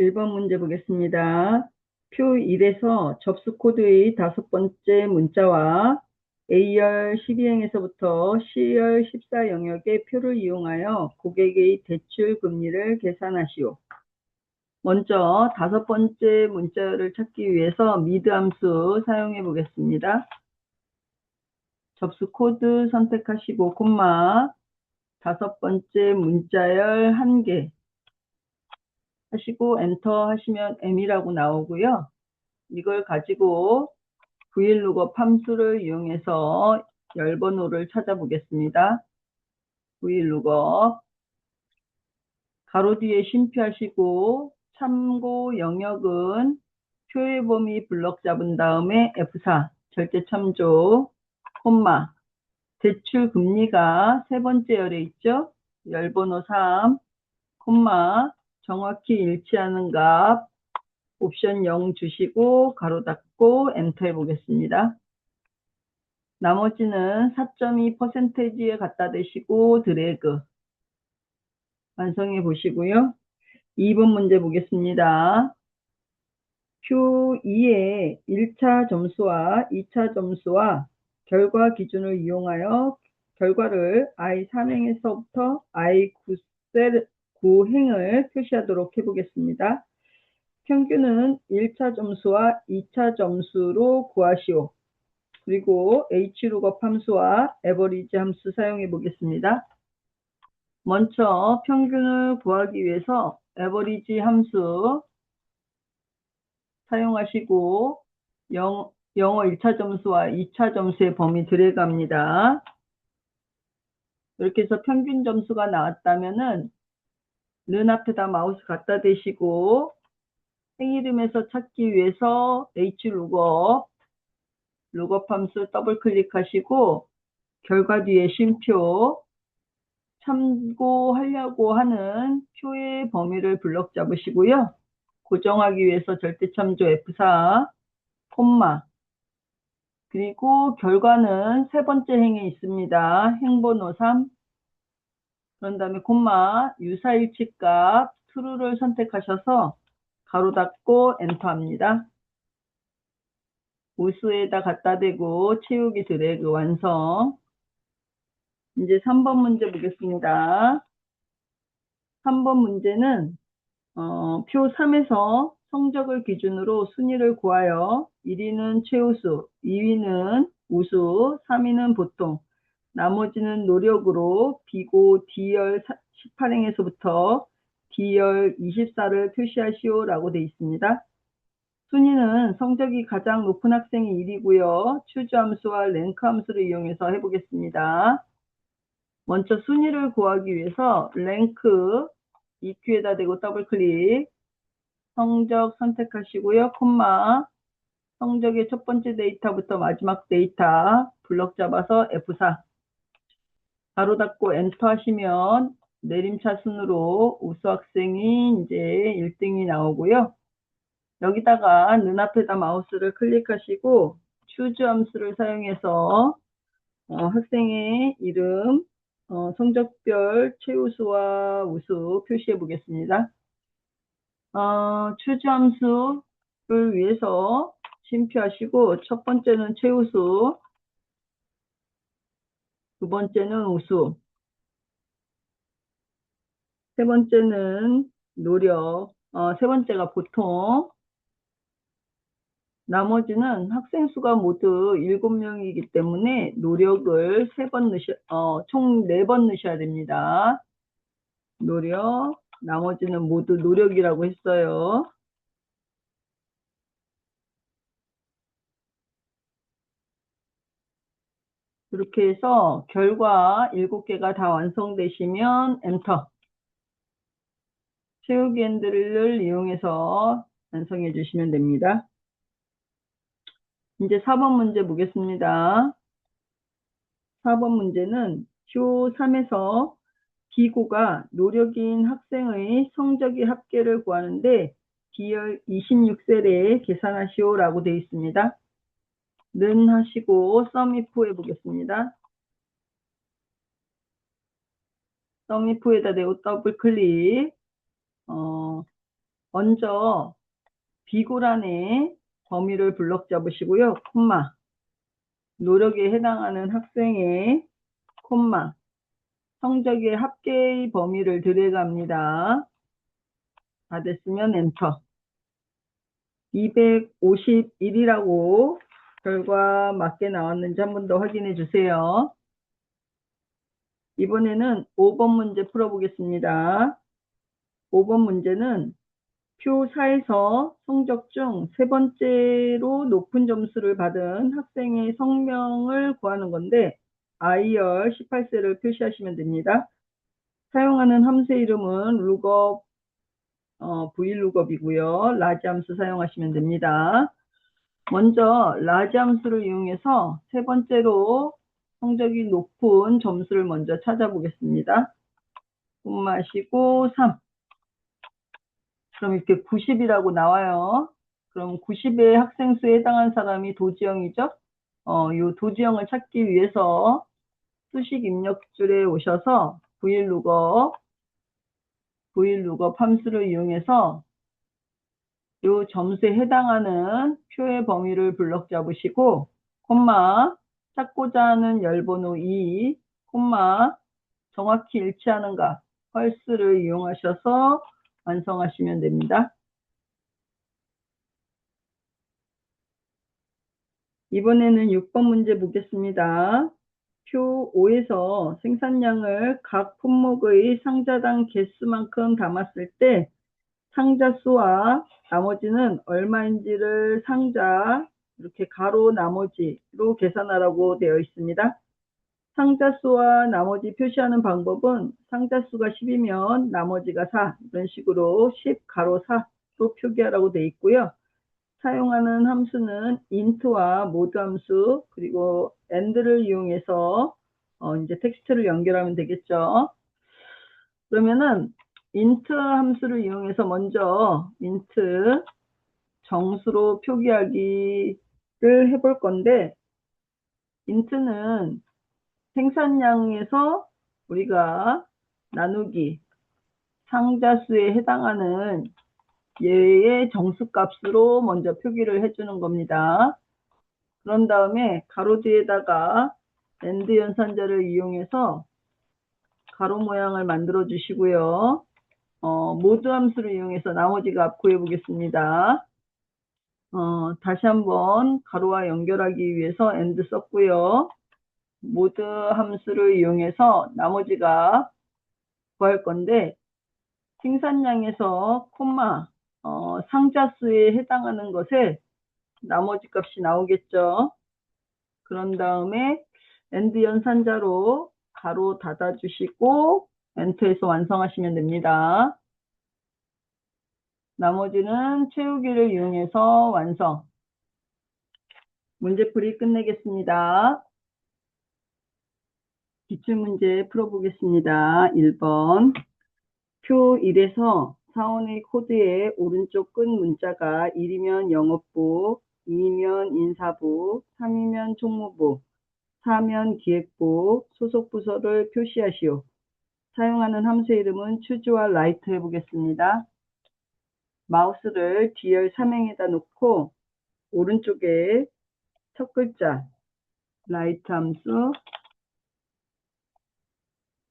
1번 문제 보겠습니다. 표 1에서 접수 코드의 5번째 문자와 A열 12행에서부터 C열 14 영역의 표를 이용하여 고객의 대출 금리를 계산하시오. 먼저 5번째 문자를 찾기 위해서 미드 함수 사용해 보겠습니다. 접수 코드 선택하시고 콤마 5번째 문자열 1개 하시고 엔터 하시면 M이라고 나오고요. 이걸 가지고 VLOOKUP 함수를 이용해서 열번호를 찾아보겠습니다. VLOOKUP 가로 뒤에 쉼표하시고 참고 영역은 표의 범위 블럭 잡은 다음에 F4 절대 참조 콤마 대출 금리가 세 번째 열에 있죠. 열번호 3 콤마 정확히 일치하는 값 옵션 0 주시고 가로 닫고 엔터 해보겠습니다. 나머지는 4.2%에 갖다 대시고 드래그 완성해 보시고요. 2번 문제 보겠습니다. 표 2의 1차 점수와 2차 점수와 결과 기준을 이용하여 결과를 I3행에서부터 I9행을 표시하도록 해보겠습니다. 평균은 1차 점수와 2차 점수로 구하시오. 그리고 HLOOKUP 함수와 에버리지 함수 사용해 보겠습니다. 먼저 평균을 구하기 위해서 에버리지 함수 사용하시고 영어 1차 점수와 2차 점수의 범위 드래그합니다. 이렇게 해서 평균 점수가 나왔다면은 는 앞에다 마우스 갖다 대시고 행 이름에서 찾기 위해서 HLOOKUP 함수 더블 클릭하시고 결과 뒤에 쉼표 참고하려고 하는 표의 범위를 블럭 잡으시고요. 고정하기 위해서 절대 참조 F4 콤마 그리고 결과는 세 번째 행에 있습니다. 행번호 3 그런 다음에 콤마 유사일치값 true를 선택하셔서 가로 닫고 엔터 합니다. 우수에다 갖다 대고 채우기 드래그 완성. 이제 3번 문제 보겠습니다. 3번 문제는 표 3에서 성적을 기준으로 순위를 구하여 1위는 최우수, 2위는 우수, 3위는 보통, 나머지는 노력으로 비고 D열 18행에서부터 D열 24를 표시하시오 라고 되어 있습니다. 순위는 성적이 가장 높은 학생이 1위고요. 추주 함수와 랭크 함수를 이용해서 해보겠습니다. 먼저 순위를 구하기 위해서 랭크 EQ에다 대고 더블 클릭 성적 선택하시고요. 콤마 성적의 첫 번째 데이터부터 마지막 데이터 블럭 잡아서 F4 가로 닫고 엔터 하시면 내림차 순으로 우수 학생이 이제 1등이 나오고요. 여기다가 눈 앞에다 마우스를 클릭하시고 추주 함수를 사용해서 학생의 이름, 성적별 최우수와 우수 표시해 보겠습니다. 추주 함수를 위해서 쉼표하시고 첫 번째는 최우수, 두 번째는 우수, 세 번째는 노력, 세 번째가 보통, 나머지는 학생 수가 모두 7명이기 때문에 노력을 총 4번 넣으셔야 됩니다. 노력, 나머지는 모두 노력이라고 했어요. 이렇게 해서 결과 7개가 다 완성되시면 엔터. 채우기 핸들을 이용해서 완성해 주시면 됩니다. 이제 4번 문제 보겠습니다. 4번 문제는 표 3에서 D고가 노력인 학생의 성적의 합계를 구하는데 D열 26셀에 계산하시오 라고 되어 있습니다. 는 하시고 썸이프 해보겠습니다. 썸이프에다 대고 더블 클릭 먼저 비굴안에 범위를 블럭 잡으시고요. 콤마. 노력에 해당하는 학생의 콤마. 성적의 합계의 범위를 들여갑니다. 다 됐으면 엔터. 251이라고 결과 맞게 나왔는지 한 번 더 확인해 주세요. 이번에는 5번 문제 풀어보겠습니다. 5번 문제는 표 4에서 성적 중 세 번째로 높은 점수를 받은 학생의 성명을 구하는 건데 IR 18세를 표시하시면 됩니다. 사용하는 함수 이름은 lookup, vlookup이고요. 라지 함수 사용하시면 됩니다. 먼저 라지 함수를 이용해서 세 번째로 성적이 높은 점수를 먼저 찾아보겠습니다. 마시고 3. 그럼 이렇게 90이라고 나와요. 그럼 90의 학생 수에 해당한 사람이 도지영이죠. 이 도지영을 찾기 위해서 수식 입력줄에 오셔서 vlookup 함수를 이용해서 이 점수에 해당하는 표의 범위를 블럭 잡으시고 콤마 찾고자 하는 열번호 2 콤마 정확히 일치하는가 펄스를 이용하셔서 완성하시면 됩니다. 이번에는 6번 문제 보겠습니다. 표 5에서 생산량을 각 품목의 상자당 개수만큼 담았을 때 상자 수와 나머지는 얼마인지를 상자 이렇게 가로 나머지로 계산하라고 되어 있습니다. 상자 수와 나머지 표시하는 방법은 상자 수가 10이면 나머지가 4 이런 식으로 10 가로 4로 표기하라고 되어 있고요. 사용하는 함수는 int와 mode 함수 그리고 and를 이용해서 이제 텍스트를 연결하면 되겠죠. 그러면은 int 함수를 이용해서 먼저 int 정수로 표기하기를 해볼 건데 int는 생산량에서 우리가 나누기 상자 수에 해당하는 얘의 정수값으로 먼저 표기를 해주는 겁니다. 그런 다음에 가로 뒤에다가 AND 연산자를 이용해서 가로 모양을 만들어 주시고요. 모드 함수를 이용해서 나머지 값 구해 보겠습니다. 다시 한번 가로와 연결하기 위해서 AND 썼고요. 모드 함수를 이용해서 나머지 값 구할 건데 생산량에서 콤마 상자 수에 해당하는 것에 나머지 값이 나오겠죠. 그런 다음에 AND 연산자로 가로 닫아주시고 엔터해서 완성하시면 됩니다. 나머지는 채우기를 이용해서 완성. 문제풀이 끝내겠습니다. 기출문제 풀어보겠습니다. 1번 표 1에서 사원의 코드의 오른쪽 끝 문자가 1이면 영업부, 2면 인사부, 3이면 총무부, 4면 기획부, 소속 부서를 표시하시오. 사용하는 함수 이름은 choose와 write 해보겠습니다. 마우스를 D열 3행에다 놓고 오른쪽에 첫 글자 write 함수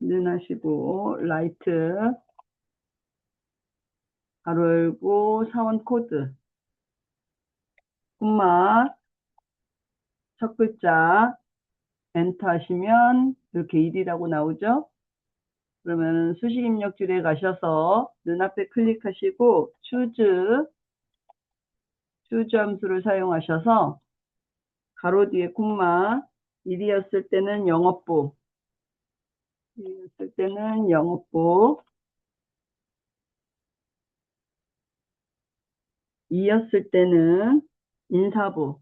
눈하시고 write 가로 열고 사원 코드 콤마 첫 글자 엔터 하시면 이렇게 1이라고 나오죠. 그러면 수식 입력줄에 가셔서 눈앞에 클릭하시고 choose 함수를 사용하셔서 가로 뒤에 콤마 1이었을 때는 영업부 1이었을 때는 영업부 2였을 때는 인사부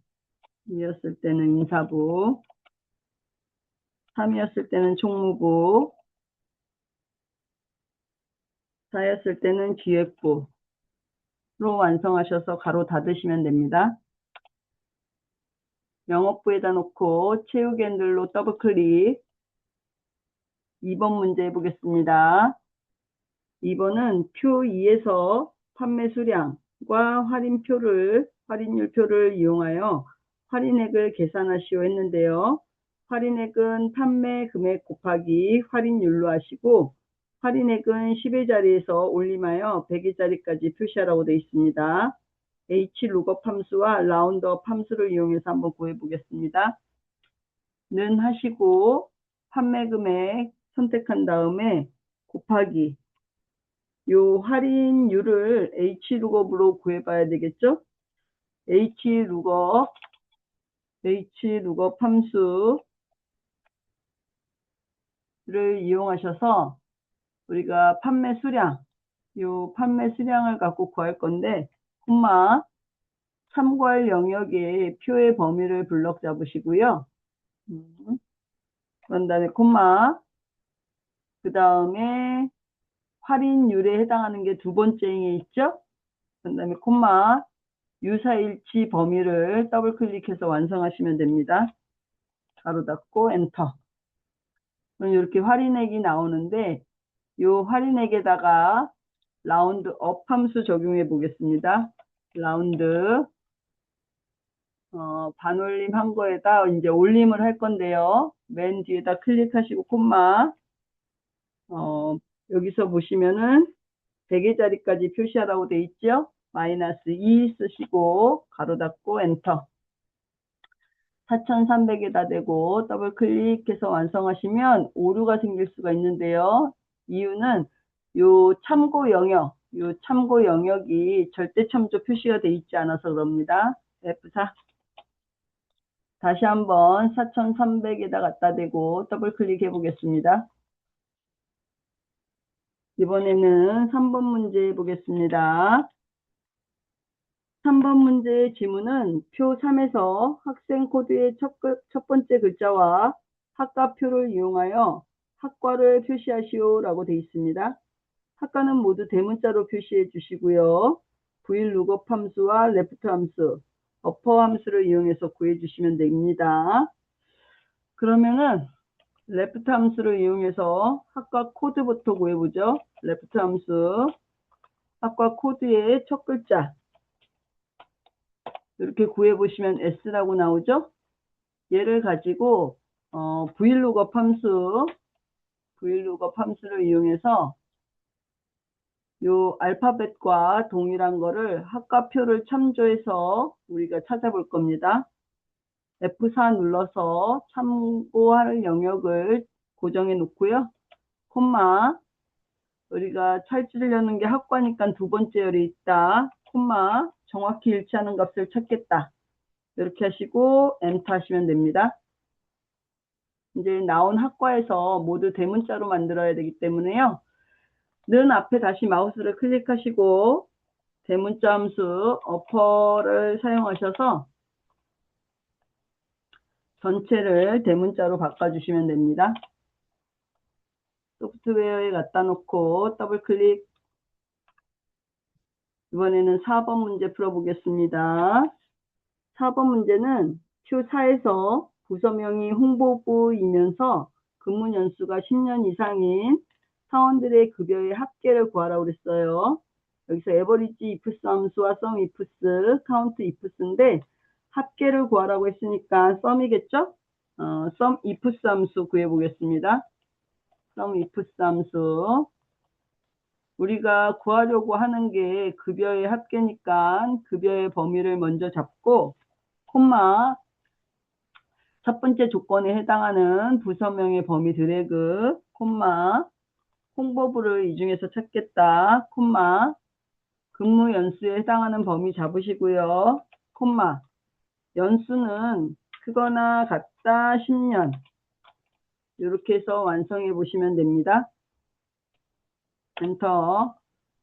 2였을 때는 인사부 3이었을 때는 총무부 4였을 때는 기획부로 완성하셔서 가로 닫으시면 됩니다. 영업부에다 놓고 채우기 핸들로 더블 클릭 2번 문제 해보겠습니다. 2번은 표 2에서 판매 수량과 할인율표를 이용하여 할인액을 계산하시오 했는데요. 할인액은 판매 금액 곱하기 할인율로 하시고, 할인액은 10의 자리에서 올림하여 100의 자리까지 표시하라고 되어 있습니다. hlookup 함수와 roundup 함수를 이용해서 한번 구해 보겠습니다. 는 하시고 판매 금액 선택한 다음에 곱하기 요 할인율을 hlookup으로 구해봐야 되겠죠? hlookup 함수를 이용하셔서 우리가 판매 수량을 갖고 구할 건데, 콤마 참고할 영역에 표의 범위를 블럭 잡으시고요. 그런 다음에 콤마, 그 다음에 할인율에 해당하는 게 두 번째에 있죠? 그 다음에 콤마, 유사일치 범위를 더블 클릭해서 완성하시면 됩니다. 가로 닫고 엔터. 그럼 이렇게 할인액이 나오는데, 이 할인액에다가 라운드 업 함수 적용해 보겠습니다. 라운드 반올림 한 거에다 이제 올림을 할 건데요. 맨 뒤에다 클릭하시고 콤마, 여기서 보시면은 100의 자리까지 표시하라고 돼 있죠. -2 쓰시고 가로 닫고 엔터. 4300에다 대고 더블 클릭해서 완성하시면 오류가 생길 수가 있는데요. 이유는 요 참고 영역이 절대 참조 표시가 돼 있지 않아서 그럽니다. F4. 다시 한번 4300에다 갖다 대고 더블 클릭해 보겠습니다. 이번에는 3번 문제 보겠습니다. 3번 문제의 지문은 표 3에서 학생 코드의 첫 번째 글자와 학과표를 이용하여 학과를 표시하시오 라고 되어 있습니다. 학과는 모두 대문자로 표시해 주시고요. VLOOKUP 함수와 LEFT 함수, 어퍼 함수를 이용해서 구해 주시면 됩니다. 그러면은 LEFT 함수를 이용해서 학과 코드부터 구해보죠. LEFT 함수, 학과 코드의 첫 글자 이렇게 구해보시면 S라고 나오죠. 얘를 가지고 VLOOKUP 함수를 이용해서 요 알파벳과 동일한 거를 학과표를 참조해서 우리가 찾아볼 겁니다. F4 눌러서 참고할 영역을 고정해 놓고요. 콤마, 우리가 찾으려는 게 학과니까 두 번째 열이 있다. 콤마, 정확히 일치하는 값을 찾겠다. 이렇게 하시고 엔터 하시면 됩니다. 이제 나온 학과에서 모두 대문자로 만들어야 되기 때문에요. 는 앞에 다시 마우스를 클릭하시고 대문자 함수 어퍼를 사용하셔서 전체를 대문자로 바꿔주시면 됩니다. 소프트웨어에 갖다 놓고 더블 클릭. 이번에는 4번 문제 풀어보겠습니다. 4번 문제는 표 4에서 부서명이 홍보부이면서 근무 연수가 10년 이상인 사원들의 급여의 합계를 구하라고 그랬어요. 여기서 에버리지 ifs 함수와 sum ifs, count ifs인데 합계를 구하라고 했으니까 sum이겠죠? sum ifs 함수 구해보겠습니다. sum ifs 함수. 우리가 구하려고 하는 게 급여의 합계니까 급여의 범위를 먼저 잡고 콤마 첫 번째 조건에 해당하는 부서명의 범위 드래그 콤마 홍보부를 이 중에서 찾겠다 콤마 근무 연수에 해당하는 범위 잡으시고요. 콤마 연수는 크거나 같다 10년 이렇게 해서 완성해 보시면 됩니다. 엔터.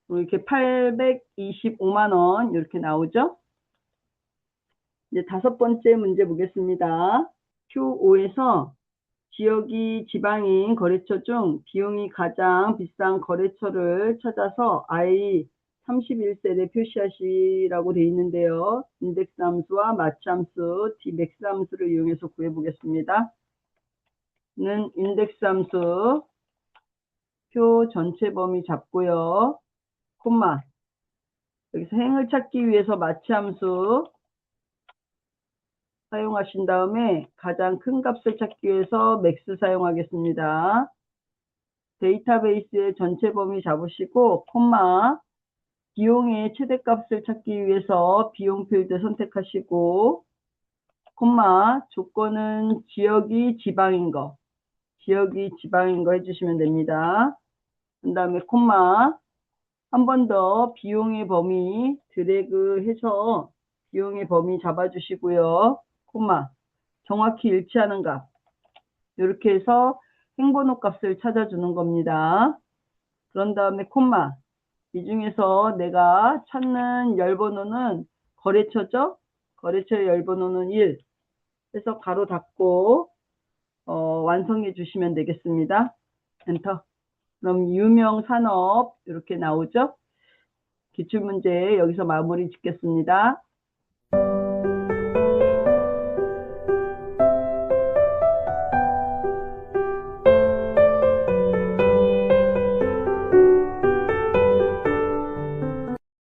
이렇게 825만 원 이렇게 나오죠. 이제 다섯 번째 문제 보겠습니다. Q5에서 지역이 지방인 거래처 중 비용이 가장 비싼 거래처를 찾아서 I 31셀에 표시하시라고 되어 있는데요. 인덱스 함수와 마치 함수, dmax 함수를 이용해서 구해보겠습니다. 는 인덱스 함수, 표 전체 범위 잡고요. 콤마, 여기서 행을 찾기 위해서 마취 함수 사용하신 다음에 가장 큰 값을 찾기 위해서 맥스 사용하겠습니다. 데이터베이스의 전체 범위 잡으시고 콤마 비용의 최대값을 찾기 위해서 비용 필드 선택하시고 콤마 조건은 지역이 지방인 거 해주시면 됩니다. 그 다음에 콤마 한 번 더 비용의 범위 드래그 해서 비용의 범위 잡아주시고요. 콤마 정확히 일치하는 값 이렇게 해서 행번호 값을 찾아주는 겁니다. 그런 다음에 콤마 이 중에서 내가 찾는 열번호는 거래처죠? 거래처의 열번호는 1 해서 가로 닫고 완성해 주시면 되겠습니다. 엔터. 그럼 유명 산업 이렇게 나오죠? 기출문제 여기서 마무리 짓겠습니다.